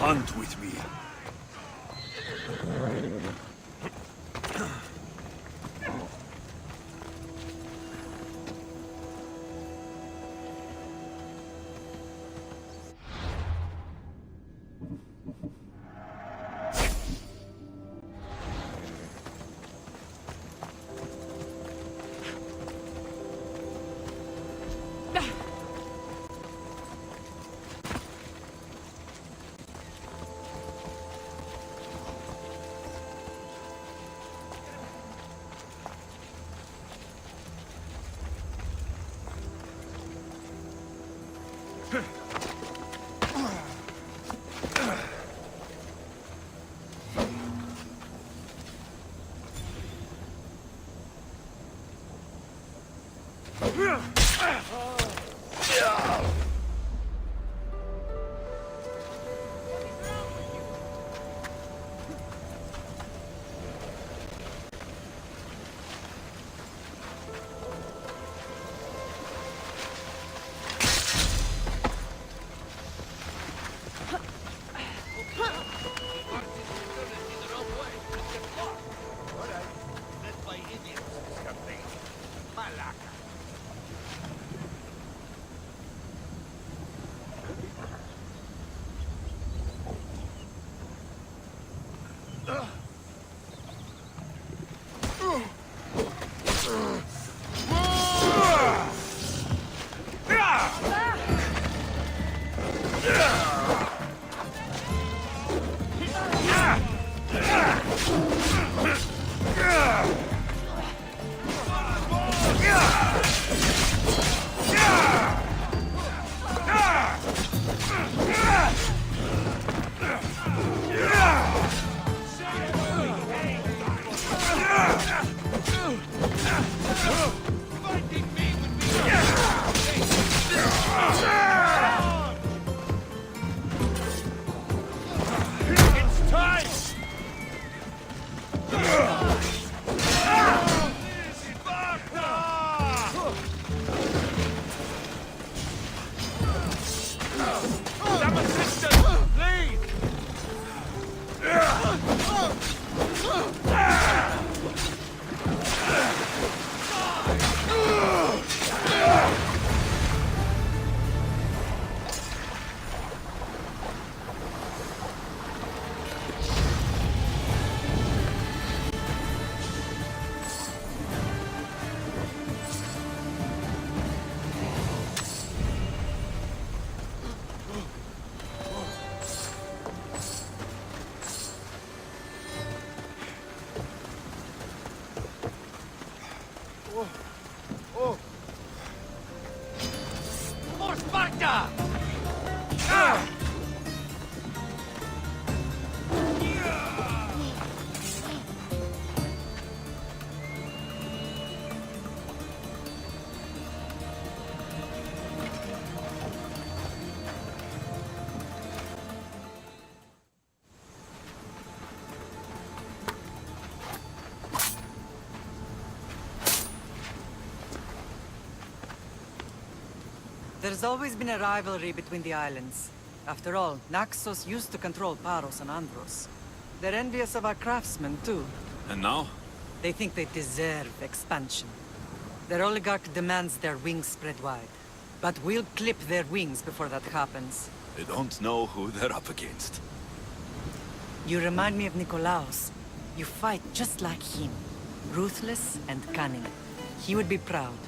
hunt with me. There's always been a rivalry between the islands. After all, Naxos used to control Paros and Andros. They're envious of our craftsmen, too. And now? They think they deserve expansion. Their oligarch demands their wings spread wide. But we'll clip their wings before that happens. They don't know who they're up against. You remind me of Nikolaos. You fight just like him. Ruthless and cunning. He would be proud.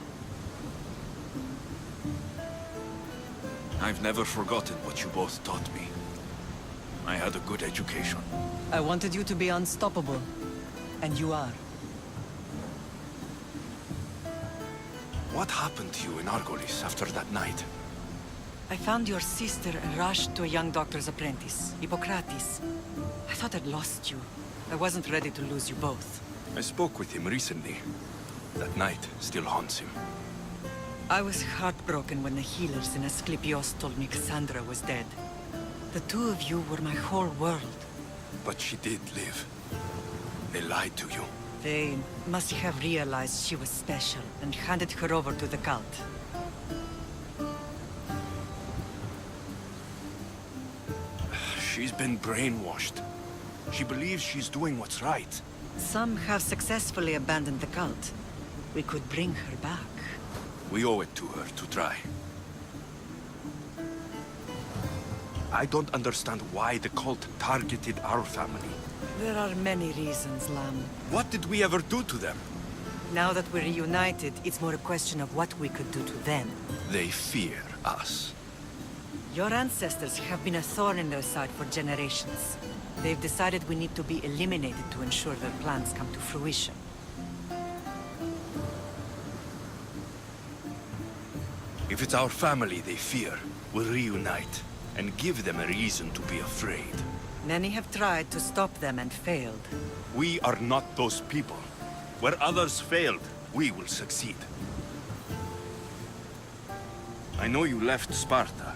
I've never forgotten what you both taught me. I had a good education. I wanted you to be unstoppable. And you are. What happened to you in Argolis after that night? I found your sister and rushed to a young doctor's apprentice, Hippocrates. I thought I'd lost you. I wasn't ready to lose you both. I spoke with him recently. That night still haunts him. I was heartbroken when the healers in Asclepios told me Cassandra was dead. The two of you were my whole world. But she did live. They lied to you. They must have realized she was special and handed her over to the cult. She She's been brainwashed. She believes she's doing what's right. Some have successfully abandoned the cult. We could bring her back. We owe it to her to try. I don't understand why the cult targeted our family. There are many reasons, Lamb. What did we ever do to them? Now that we're reunited, it's more a question of what we could do to them. They fear us. Your ancestors have been a thorn in their side for generations. They've decided we need to be eliminated to ensure their plans come to fruition. If it's our family they fear, we'll reunite and give them a reason to be afraid. Many have tried to stop them and failed. We are not those people. Where others failed, we will succeed. I know you left Sparta,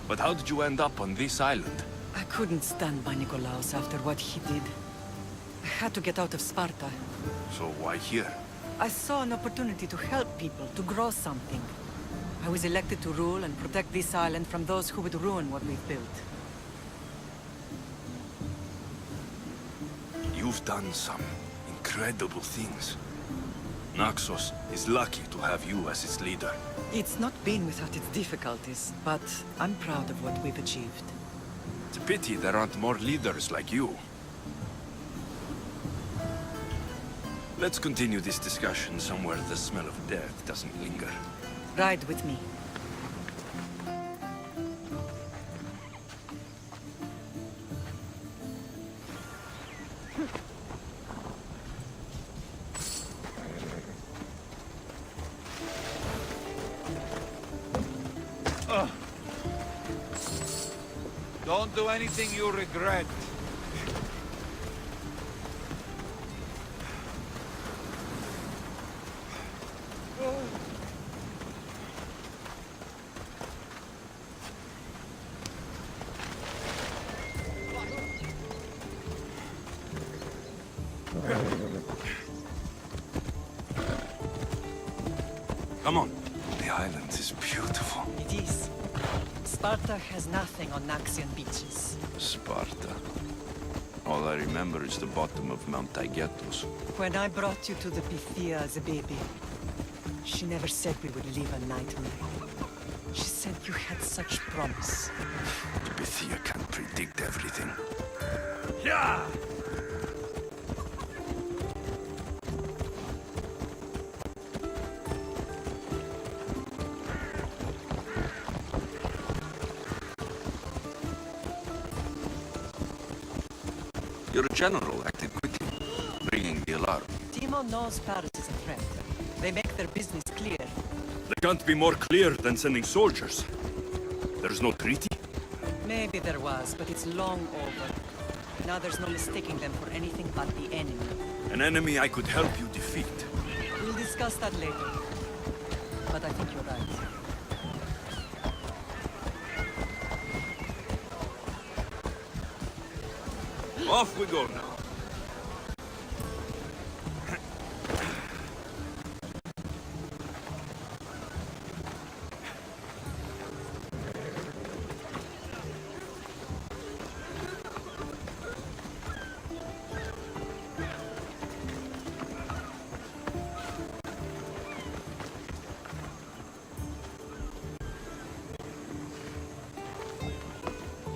but how did you end up on this island? I couldn't stand by Nikolaos after what he did. I had to get out of Sparta. So why here? I saw an opportunity to help people, to grow something. I was elected to rule and protect this island from those who would ruin what we've built. You've done some incredible things. Naxos is lucky to have you as its leader. It's not been without its difficulties, but I'm proud of what we've achieved. It's a pity there aren't more leaders like you. Let's continue this discussion somewhere the smell of death doesn't linger. Ride with me. Don't do anything you regret. Come on. The island is beautiful. It is. Sparta has nothing on Naxian beaches. Sparta. All I remember is the bottom of Mount Taygetus. When I brought you to the Pythia as a baby, she never said we would live a nightmare. She said you had such promise. The Pythia can't predict everything. Yeah! Your general acted quickly, bringing the alarm. Timo knows Paris is a threat. They make their business clear. They can't be more clear than sending soldiers. There's no treaty? Maybe there was, but it's long over. Now there's no mistaking them for anything but the enemy. An enemy I could help you defeat. We'll discuss that later. But I think you're right. Off we go now.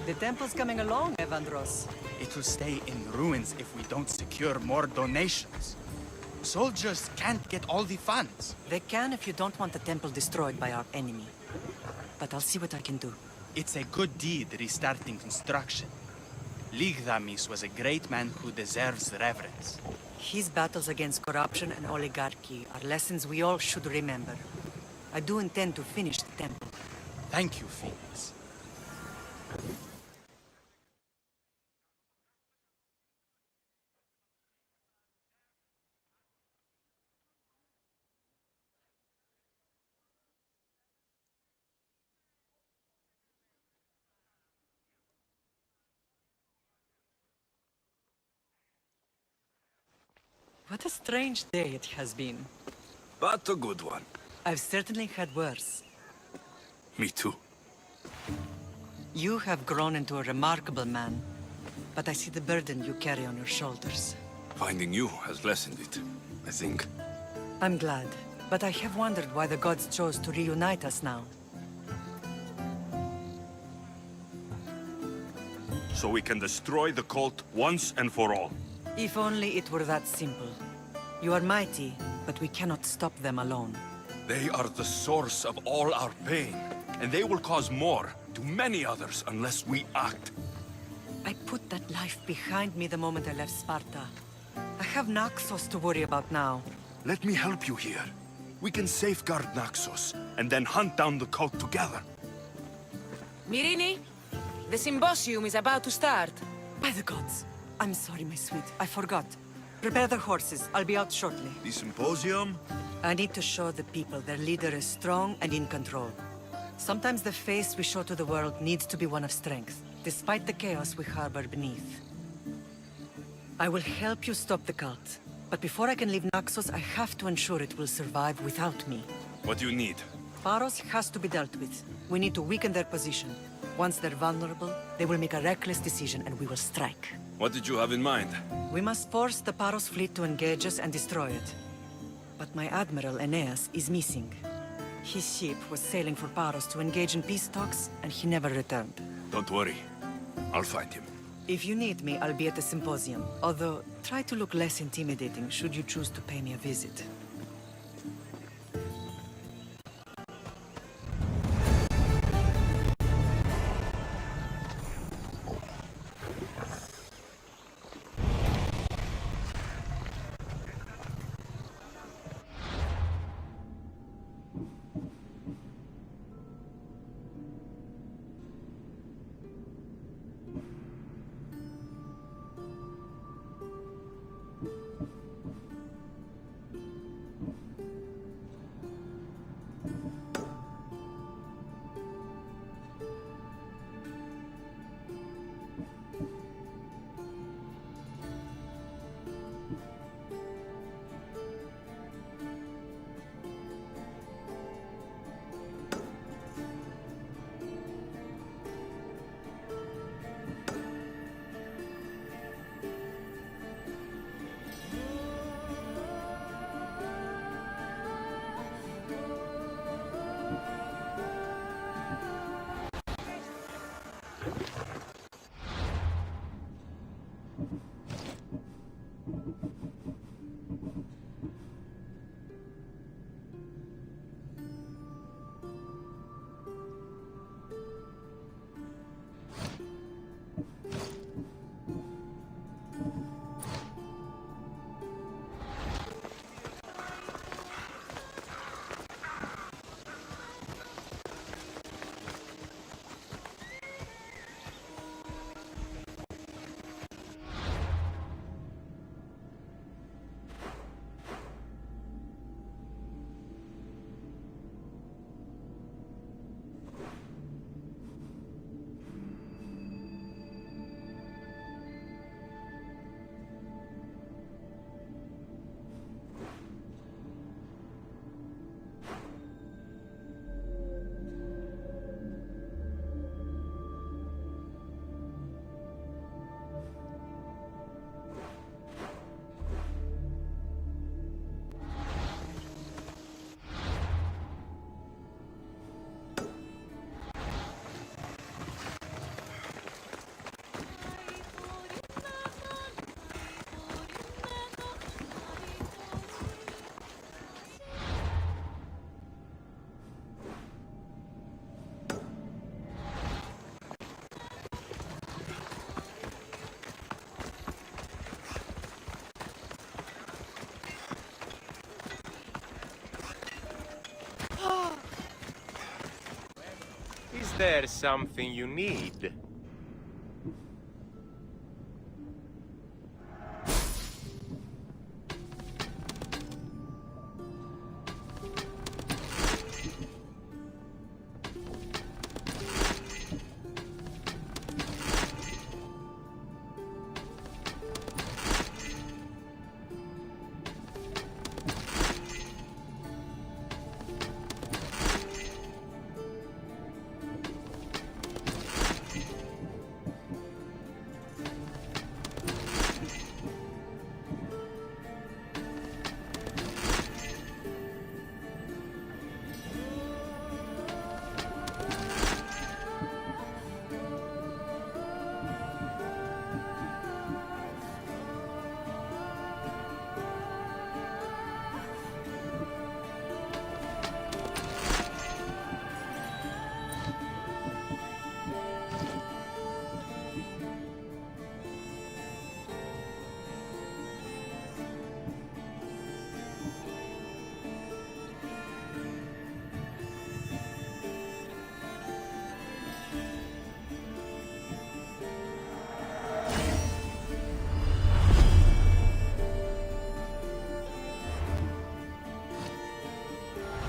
The temple's coming along, Evandros. It will stay in ruins if we don't secure more donations. Soldiers can't get all the funds. They can if you don't want the temple destroyed by our enemy. But I'll see what I can do. It's a good deed restarting construction. Ligdamis was a great man who deserves reverence. His battles against corruption and oligarchy are lessons we all should remember. I do intend to finish the temple. Thank you, Phoenix. What a strange day it has been. But a good one. I've certainly had worse. Me too. You have grown into a remarkable man, but I see the burden you carry on your shoulders. Finding you has lessened it, I think. I'm glad, but I have wondered why the gods chose to reunite us now. So we can destroy the cult once and for all. If only it were that simple. You are mighty, but we cannot stop them alone. They are the source of all our pain, and they will cause more to many others unless we act. I put that life behind me the moment I left Sparta. I have Naxos to worry about now. Let me help you here. We can safeguard Naxos, and then hunt down the cult together. Myrrine, the symposium is about to start. By the gods. I'm sorry, my sweet. I forgot. Prepare the horses. I'll be out shortly. The symposium? I need to show the people their leader is strong and in control. Sometimes the face we show to the world needs to be one of strength, despite the chaos we harbor beneath. I will help you stop the cult. But before I can leave Naxos, I have to ensure it will survive without me. What do you need? Paros has to be dealt with. We need to weaken their position. Once they're vulnerable, they will make a reckless decision and we will strike. What did you have in mind? We must force the Paros fleet to engage us and destroy it. But my admiral, Euneas, is missing. His ship was sailing for Paros to engage in peace talks, and he never returned. Don't worry. I'll find him. If you need me, I'll be at the symposium. Although, try to look less intimidating should you choose to pay me a visit. Is there something you need?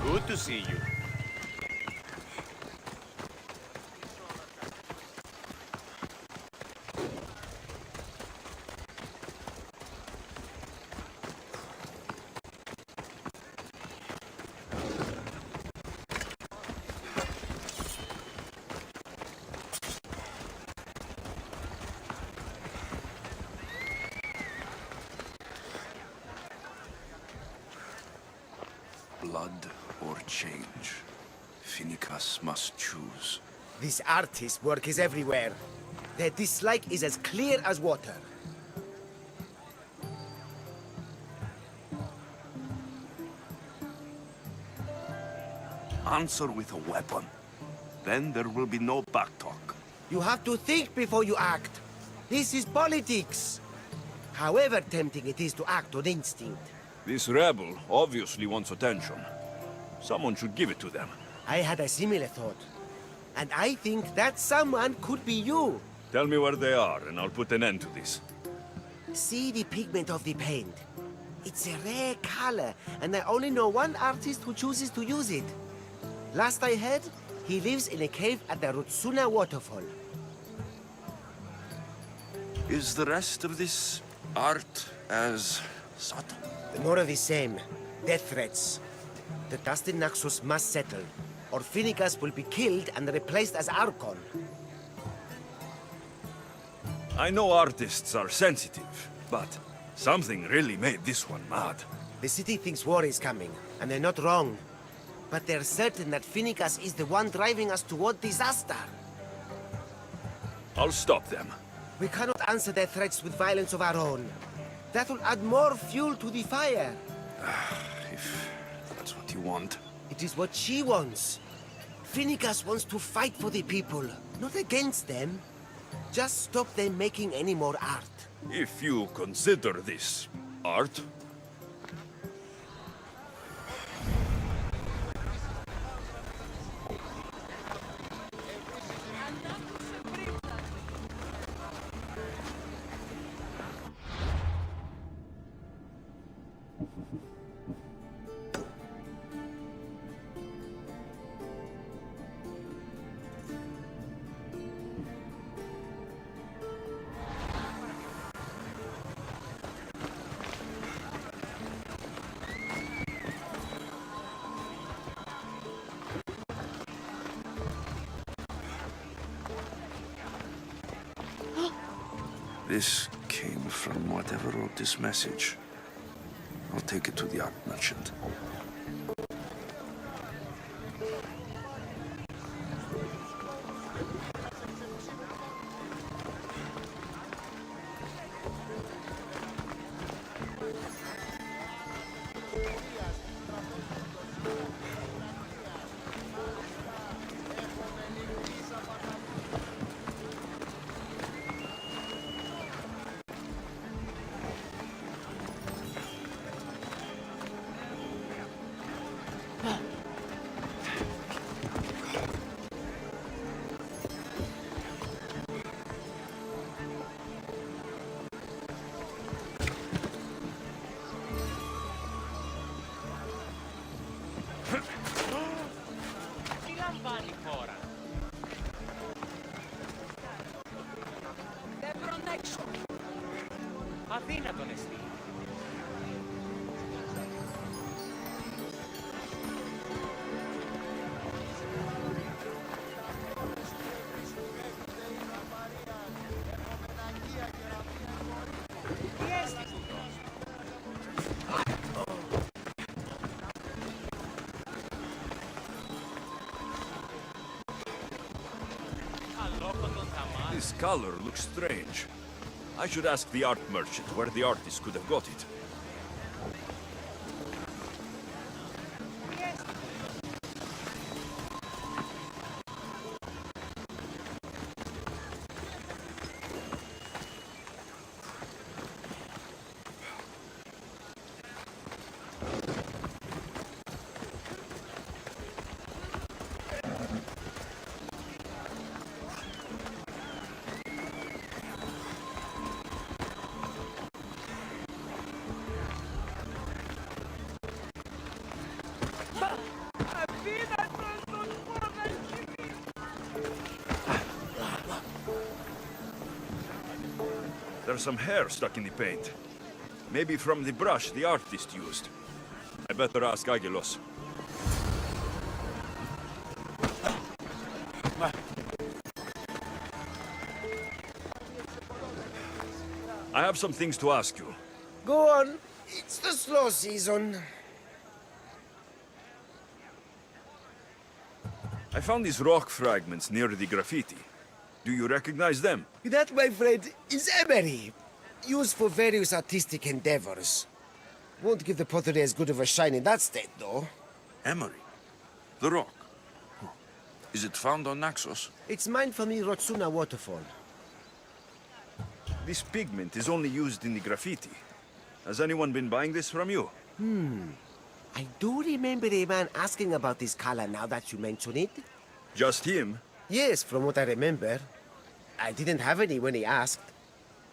Good to see you. Blood or change? Finicus must choose. This artist's work is everywhere. Their dislike is as clear as water. Answer with a weapon. Then there will be no backtalk. You have to think before you act. This is politics. However tempting it is to act on instinct. This rebel obviously wants attention. Someone should give it to them. I had a similar thought. And I think that someone could be you. Tell me where they are, and I'll put an end to this. See the pigment of the paint. It's a rare color, and I only know one artist who chooses to use it. Last I heard, he lives in a cave at the Rutsuna waterfall. Is the rest of this art as subtle? More of the same. Death threats. The dust in Naxos must settle, or Finicus will be killed and replaced as Archon. I know artists are sensitive, but something really made this one mad. The city thinks war is coming, and they're not wrong. But they're certain that Finicus is the one driving us toward disaster. I'll stop them. We cannot answer their threats with violence of our own. That will add more fuel to the fire. If that's what you want. It is what she wants. Finicus wants to fight for the people, not against them. Just stop them making any more art. If you consider this art, this came from whatever wrote this message. I'll take it to the art merchant. Τι λαμβάνει η χώρα. Δεν προνέξω. Αδύνατον εστί. Τι έστι τούτος. Αλόκοτον θαμά. This color looks strange. I should ask the art merchant where the artist could have got it. There's some hair stuck in the paint. Maybe from the brush the artist used. I better ask Agilos. I have some things to ask you. Go on. It's the slow season. I found these rock fragments near the graffiti. Do you recognize them? That, my friend, is emery. Used for various artistic endeavors. Won't give the pottery as good of a shine in that state, though. Emery? The rock? Is it found on Naxos? It's mined from the Rotsuna waterfall. This pigment is only used in the graffiti. Has anyone been buying this from you? I do remember a man asking about this color now that you mention it. Just him? Yes, from what I remember. I didn't have any when he asked.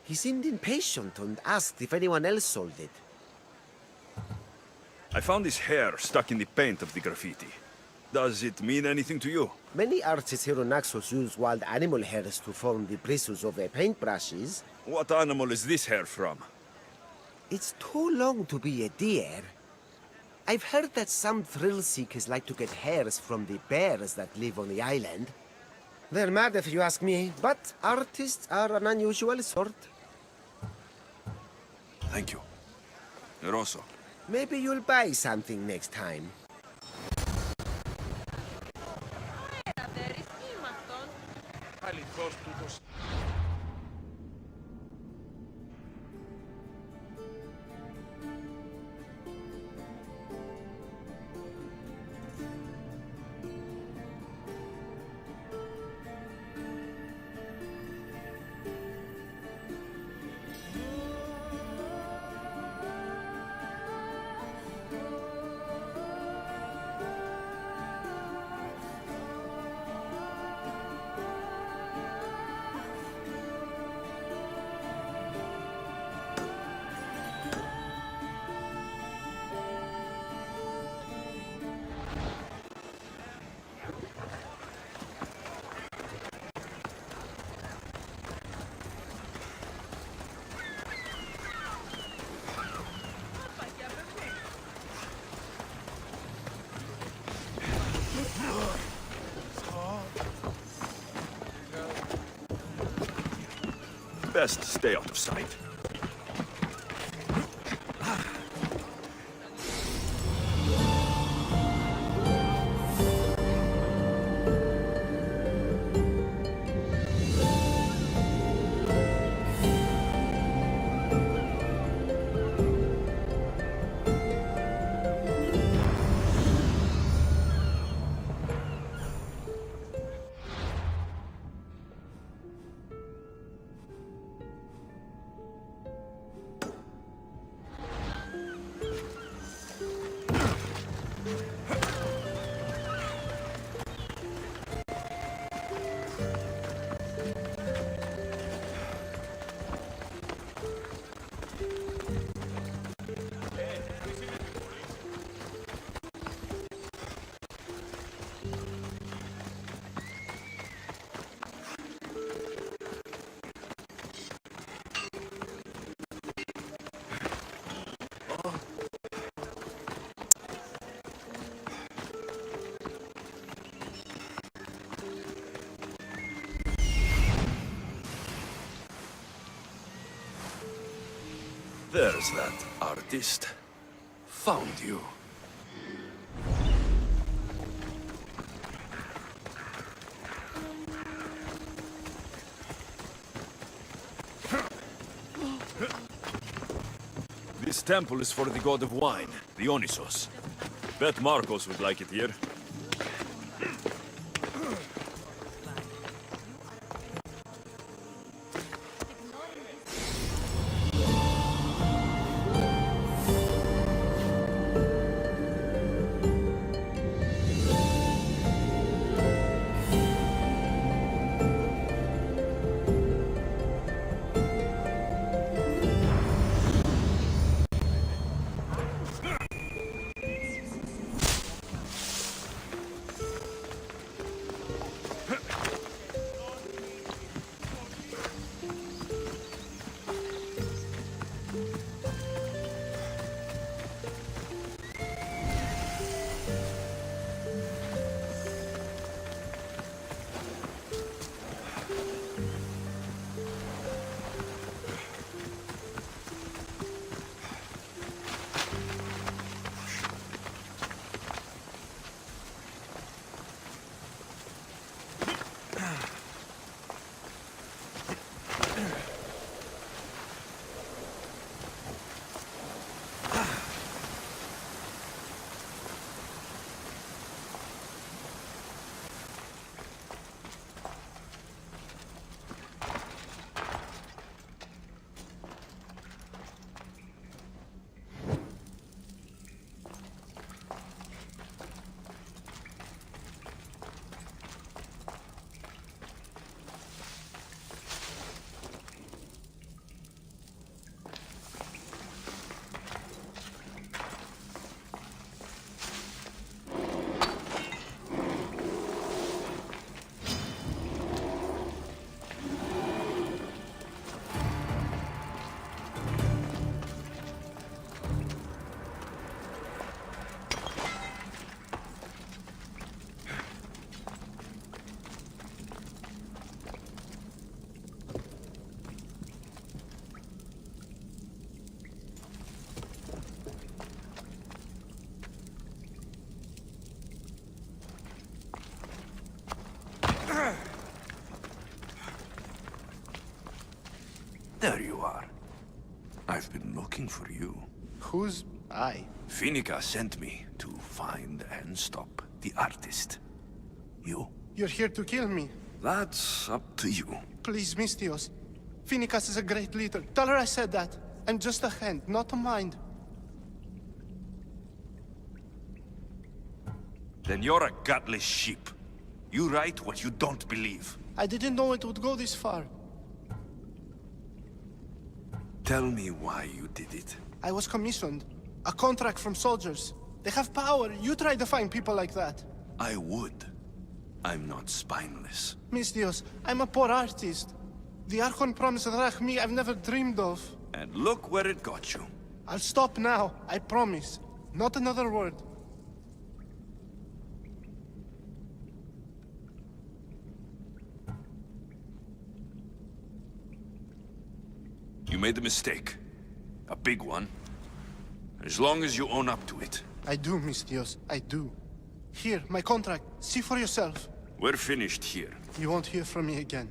He seemed impatient and asked if anyone else sold it. I found this hair stuck in the paint of the graffiti. Does it mean anything to you? Many artists here on Naxos use wild animal hairs to form the bristles of their paintbrushes. What animal is this hair from? It's too long to be a deer. I've heard that some thrill seekers like to get hairs from the bears that live on the island. They're mad if you ask me, but artists are an unusual sort. Thank you. Rosso. Maybe you'll buy something next time. Best stay out of sight. There's that artist. Found you. This temple is for the god of wine, the Dionysos. Bet Marcos would like it here. There you are. I've been looking for you. Who's I? Finica sent me to find and stop the artist. You? You're here to kill me. That's up to you. Please, Mistios. Finicas is a great leader. Tell her I said that. I'm just a hand, not a mind. Then you're a gutless sheep. You write what you don't believe. I didn't know it would go this far. Tell me why you did it. I was commissioned. A contract from soldiers. They have power. You try to find people like that. I would. I'm not spineless. Mistios, I'm a poor artist. The Archon promised Rachmi I've never dreamed of. And look where it got you. I'll stop now, I promise. Not another word. You made a mistake. A big one. As long as you own up to it. I do, Mistios, I do. Here, my contract. See for yourself. We're finished here. You won't hear from me again.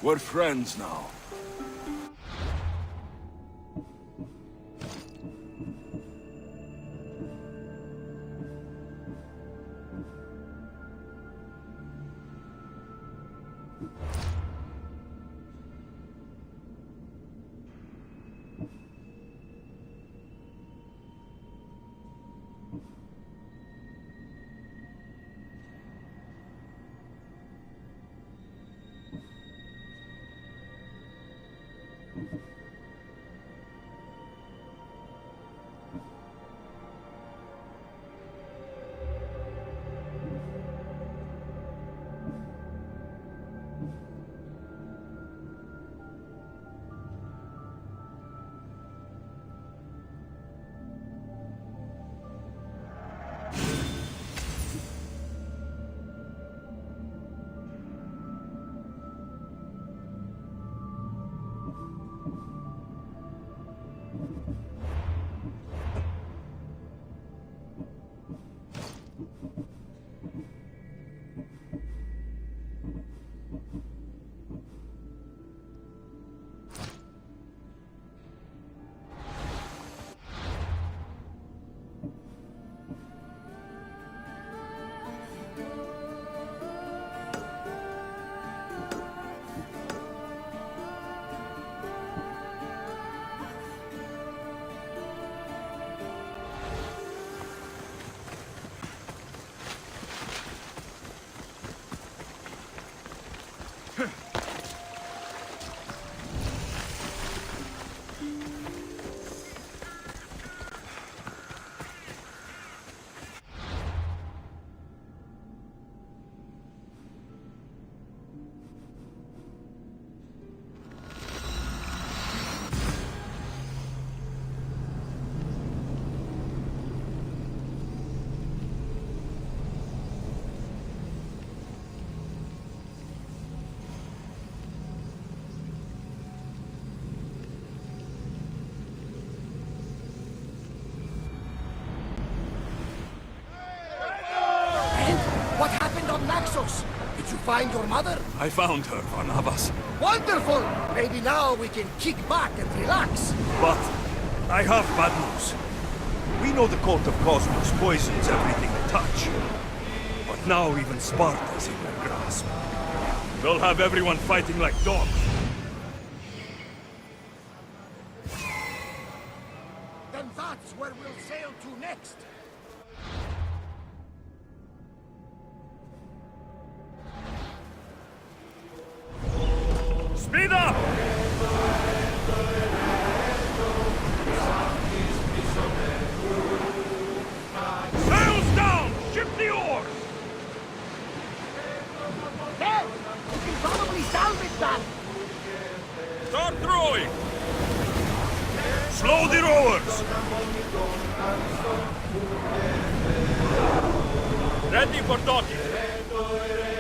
We're friends now. find your mother? I found her, Barnabas. Wonderful! Maybe now we can kick back and relax. But I have bad news. We know the cult of Cosmos poisons everything they touch. But now even Sparta's in their grasp. They'll have everyone fighting like dogs. Then that's where we'll sail to next. Speed up! Sails down! Ship the oars! There! You can probably salvage that! Start throwing! Slow the rowers! Ready for docking!